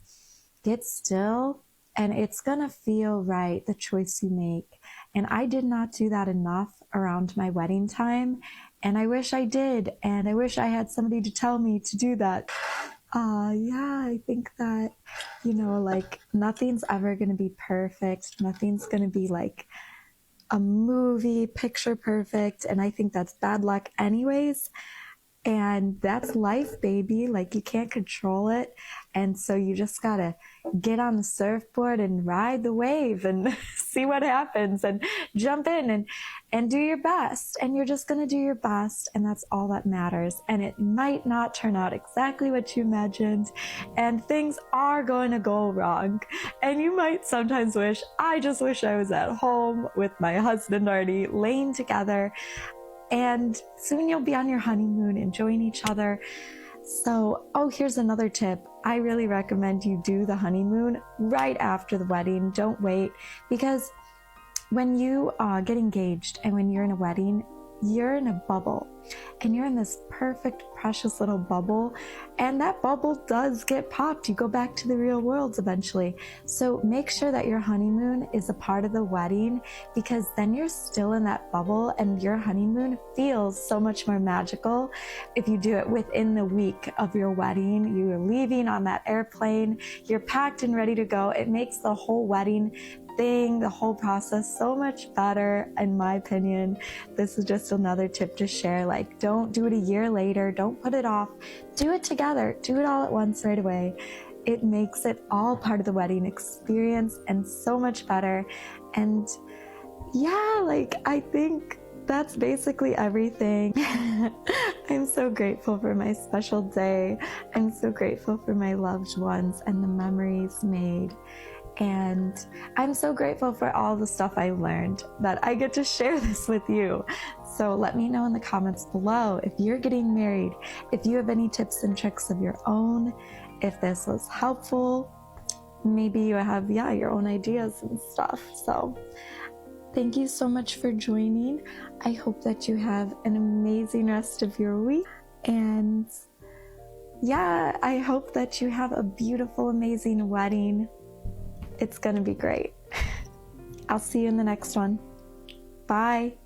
get still, and it's gonna feel right, the choice you make. And I did not do that enough around my wedding time. And I wish I did. And I wish I had somebody to tell me to do that. I think that, like nothing's ever going to be perfect. Nothing's going to be like a movie picture perfect. And I think that's bad luck anyways. And that's life, baby. Like, you can't control it. And so you just gotta get on the surfboard and ride the wave and see what happens and jump in and do your best. And you're just gonna do your best, and that's all that matters. And it might not turn out exactly what you imagined, and things are going to go wrong. And you might sometimes wish, I just wish I was at home with my husband already laying together. And soon you'll be on your honeymoon, enjoying each other. So, here's another tip. I really recommend you do the honeymoon right after the wedding. Don't wait, because when you get engaged and when you're in a wedding, you're in a bubble. and you're in this perfect, precious little bubble, and that bubble does get popped. You go back to the real world eventually. So make sure that your honeymoon is a part of the wedding, because then you're still in that bubble and your honeymoon feels so much more magical. If you do it within the week of your wedding, you're leaving on that airplane, you're packed and ready to go. It makes the whole wedding thing, the whole process, so much better, in my opinion. This is just another tip to share. Like, don't do it a year later. Don't put it off. Do it together. Do it all at once right away. It makes it all part of the wedding experience and so much better. And yeah, like, I think that's basically everything. I'm so grateful for my special day. I'm so grateful for my loved ones and the memories made. And I'm so grateful for all the stuff I learned that I get to share this with you. So let me know in the comments below if you're getting married, if you have any tips and tricks of your own, if this was helpful. Maybe you have, your own ideas and stuff. So thank you so much for joining. I hope that you have an amazing rest of your week. And I hope that you have a beautiful, amazing wedding. It's gonna be great. I'll see you in the next one. Bye.